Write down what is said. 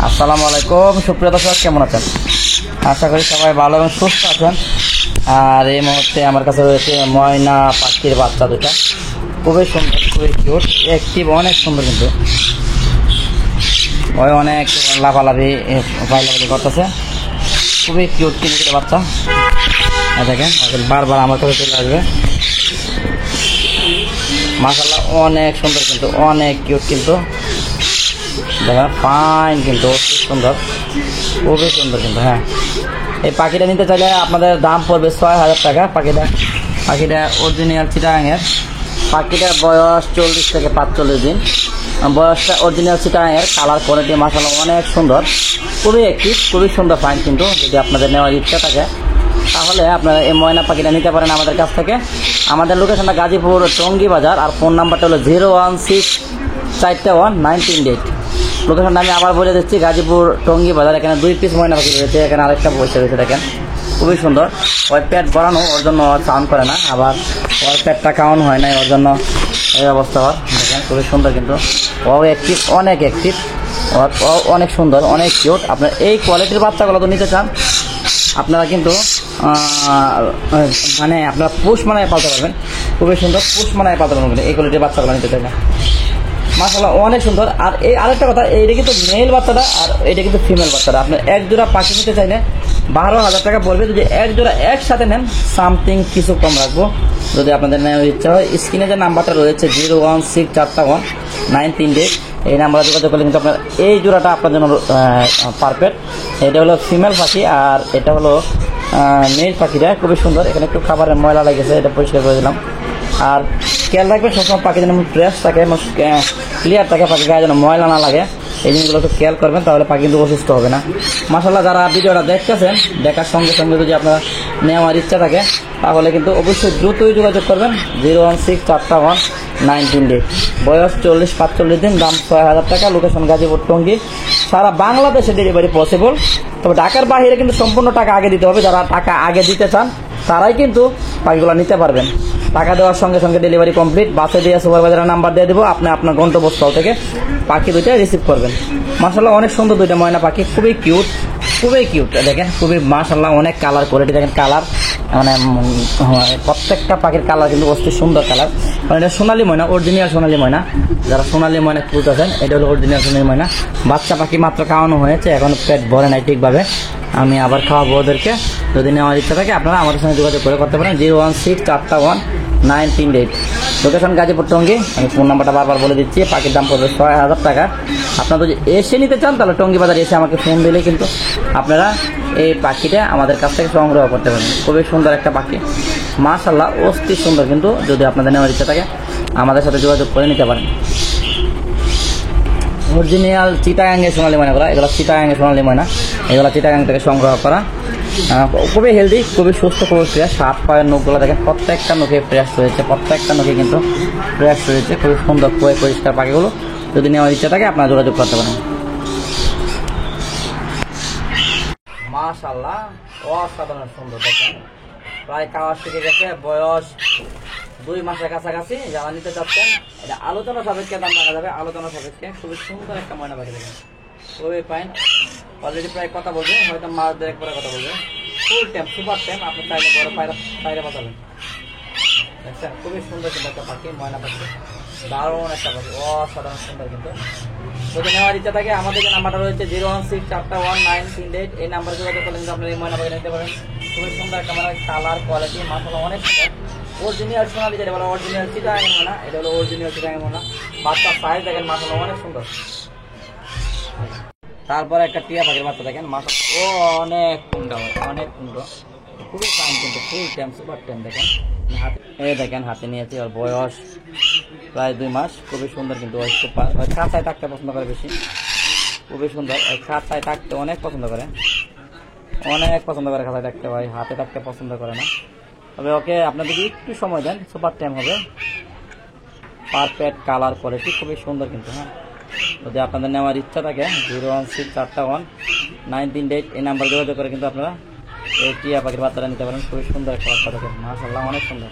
আসসালামু আলাইকুম সুপ্রিয় দর্শক, কেমন আছেন? আশা করি সবাই ভালো এবং সুস্থ আছেন। আর এই মুহূর্তে আমার কাছে রয়েছে ময়না পাখির বাচ্চা দুটা, খুবই সুন্দর, খুবই কিউট, অ্যাক্টিভ, অনেক সুন্দর। কিন্তু ওই অনেক লাফালাফি পাইলাফালি করতেছে, খুবই কিউট কিন্তু বাচ্চা। দেখেন বারবার আমার কাছে চলে আসবে। মাশাআল্লাহ অনেক সুন্দর, কিন্তু অনেক কিউট, কিন্তু দেখেন ফাইন, কিন্তু সুন্দর, খুবই সুন্দর। কিন্তু হ্যাঁ, এই পাখিটা নিতে চাইলে আপনাদের দাম পড়বে ৬,০০০ টাকা। পাখিটা অরিজিনাল চিটাগাংয়ের। পাখিটার বয়স ৪০ থেকে ৪৫ দিন। বয়সটা অরিজিনাল চিটাগাংয়ের। কালার কোয়ালিটি মাশাআল্লাহ অনেক সুন্দর, খুবই অ্যাক্টিভ, খুবই সুন্দর ফাইন। কিন্তু যদি আপনাদের নেওয়ার ইচ্ছা থাকে তাহলে আপনারা এই ময়না পাখিটা নিতে পারেন আমাদের কাছ থেকে। আমাদের লোকেশনটা গাজীপুর টঙ্গী বাজার, আর ফোন নাম্বারটা হলো 016419338। লোকেশনটা আমি আবার বলে দিচ্ছি, গাজীপুর টঙ্গী বাজার। এখানে 2 পিস ময়না পাখি রয়েছে, এখানে আরেকটা বসে রয়েছে, দেখেন খুবই সুন্দর। ওর পেট বড়ানো, ওর জন্য সাউন্ড করে না, আবার ওর পেটটা কাউন হয় না, ওর জন্য এই অবস্থা। ওর দেখেন খুবই সুন্দর, কিন্তু ও অ্যাক্টিভ, অনেক অ্যাক্টিভ, ও অনেক সুন্দর, অনেক কিউট। আপনার এই কোয়ালিটির বাচ্চাগুলো তো নিতে চান আপনারা, কিন্তু মানে আপনারা পুষ মানায় পালতে পারবেন, খুবই সুন্দর পুষ মানায় পালতে পারবেন এই কোয়ালিটির বাচ্চাগুলো নিতে চাই না। মাশাআল্লাহ অনেক সুন্দর। আর এই আরেকটা কথা, এইটা কিন্তু মেল বাচ্চাটা আর এটা কিন্তু ফিমেল বাচ্চাটা। আপনার এক জোড়া পাখি নিতে চাইলে 12,000 টাকা পড়বে। যদি এক জোড়া একসাথে নেন সামথিং কিছু কম রাখবো যদি আপনাদের নেওয়ার ইচ্ছা হয়। স্ক্রিনে যে নাম্বারটা রয়েছে 016419338, এই নাম্বারে যোগাযোগ করলে কিন্তু আপনার এই জোড়াটা আপনার জন্য পারফেক্ট। এটা হলো ফিমেল পাখি আর এটা হলো মেল পাখিটা, খুবই সুন্দর। এখানে একটু খাবারের ময়লা লেগেছে, এটা পরিষ্কার করে দিলাম। আর খেয়াল রাখবেন সবসময় পাখি যেন ফ্রেশ থাকে, ক্লিয়ার থাকে, পাখি গায়ে যেন ময়লা না লাগে, এই জিনিসগুলো একটু খেয়াল করবেন, তাহলে পাখি কিন্তু অসুস্থ হবে না। মাশাআল্লাহ যারা ভিডিওটা দেখতেছেন, দেখার সঙ্গে সঙ্গে যদি আপনারা নেওয়ার ইচ্ছা থাকে তাহলে কিন্তু অবশ্যই দ্রুতই যোগাযোগ করবেন। 016419338। বয়স 40-45 দিন, দাম ৬,০০০ টাকা। লোকেশন গাজীপুর টঙ্গী। সারা বাংলাদেশে ডেলিভারি পসিবল, তবে ঢাকার বাইরে কিন্তু সম্পূর্ণ টাকা আগে দিতে হবে। যারা টাকা আগে দিতে চান তারাই কিন্তু পাখিগুলো নিতে পারবেন। টাকা দেওয়ার সঙ্গে সঙ্গে ডেলিভারি কমপ্লিট। বাসে দিয়ে সুপারভাইজারের নাম্বার দিয়ে দেবো, আপনি আপনার গন্তব্যস্থল থেকে পাখি দুইটা রিসিভ করবেন। মাশাআল্লাহ অনেক সুন্দর দুইটা ময়না পাখি, খুবই কিউট, খুবই কিউট। দেখেন খুবই মাশাআল্লাহ অনেক কালার কোয়ালিটি, দেখেন কালার মানে প্রত্যেকটা পাখির কালার কিন্তু অস্থির সুন্দর কালার। মানে এটা সোনালী ময়না, অরিজিনাল সোনালী ময়না। যারা সোনালী ময়না কিউট আছেন, এটা হলো অরিজিনাল সোনালী ময়না। বাচ্চা পাখি মাত্র খাওয়ানো হয়েছে, এখন পেট ভরে নাই ঠিকভাবে। আমি আবার খাওয়াবো ওদেরকে। যদি নেওয়ার ইচ্ছা থাকে আপনারা আমাদের সঙ্গে যোগাযোগ করে করতে পারেন। 016419338। লোকেশন গাজীপুর টঙ্গী। আমি ফোন নাম্বারটা বারবার বলে দিচ্ছি। পাখির দাম পড়বে ৬,০০০ টাকা। আপনারা যদি এসে নিতে চান তাহলে টঙ্গী বাজার এসে আমাকে ফোন দিলে কিন্তু আপনারা এই পাখিটা আমাদের কাছ থেকে সংগ্রহ করতে পারেন। খুবই সুন্দর একটা পাখি, মাশাআল্লাহ অস্থির সুন্দর। কিন্তু যদি আপনাদের নেওয়ার ইচ্ছা থাকে আমাদের সাথে যোগাযোগ করে নিতে পারেন। অরিজিনাল চিটাগাংয়ের সোনালী ময়নাগুলো, এগুলো চিটাগাংয়ের সোনালী ময়না, এগুলো চিটাগাং থেকে সংগ্রহ করা। খুবই হেলদি, খুবই সুস্থ, খুবই ফ্রেশ। হাত পায়ের নখগুলো দেখেন, প্রত্যেকটা নখে ফ্রেশ রয়েছে, প্রত্যেকটা নখে কিন্তু ফ্রেশ রয়েছে। খুবই সুন্দর পরিষ্কার পাখিগুলো। যদি নেওয়ার ইচ্ছা থাকে আপনারা যোগাযোগ করতে পারেন। মাশাআল্লাহ অসাধারণ সুন্দর, দেখেন প্রায় খাওয়া শিখে গেছে, বয়স 2 মাসের কাছাকাছি। যারা নিতে চাচ্ছেন এটা আলোচনা সাপেক্ষে দাম রাখা যাবে, আলোচনা সাপেক্ষে। খুবই সুন্দর একটা ময়না পাখি, দেখেন খুবই ফাইন। অলরেডি প্রায় কথা বলবে, হয়তো মাস 2 পরে কথা বলবে। ফুল টাইম, সুপার টাইম, আপনি চাইলে বড় পায়রা পাঠাবেন। দেখছেন খুবই সুন্দর কিন্তু একটা পাখি, ময়না পাখি, দারুণ একটা পাখি, অসাধারণ সুন্দর। কিন্তু যদি নেওয়ার ইচ্ছা থাকে আমাদের যে নাম্বারটা রয়েছে 016419338, এই নাম্বারে যোগাযোগ করলে কিন্তু আপনারা এই ময়না পাখি নিতে পারেন। খুবই সুন্দর একটা মানে কালার কোয়ালিটি মাশাআল্লাহ অনেক সুন্দর। অরিজিনাল সোনালী, যেটা বলে অরিজিনাল চিটাগাং ময়না, এটা হলো অরিজিনাল চিটাগাং ময়না। বাচ্চার সাইজ দেখেন মাশাআল্লাহ অনেক সুন্দর। তারপরে একটা টিয়া পাখির বাচ্চা দেখেন মাশাআল্লাহ অনেক কুন্ডা, অনেক কুন্ড, খুবই ফাইন কিন্তু ফুল টাইম, সুপার টাইম। দেখেন এই দেখেন হাতে নিয়েছি, ওর বয়স প্রায় 2 মাস। খুবই সুন্দর, কিন্তু ওই খাঁচায় থাকতে পছন্দ করে বেশি, খুবই সুন্দর। ওই খাঁচায় থাকতে অনেক পছন্দ করে, অনেক পছন্দ করে খাঁচায় থাকতে, ভাই হাতে থাকতে পছন্দ করে না। তবে ওকে আপনার যদি একটু সময় দেন সুপার টাইম হবে। পারফেক্ট কালার কোয়ালিটি, খুবই সুন্দর। কিন্তু হ্যাঁ, যদি আপনাদের নেওয়ার ইচ্ছা থাকে 016419338, এই নাম্বার যোগাযোগ করে কিন্তু আপনারা এই টিয়া পাখির বাচ্চাটা নিতে পারেন। খুবই সুন্দর একটা বাচ্চা, দেখেন মাশাআল্লাহ অনেক সুন্দর।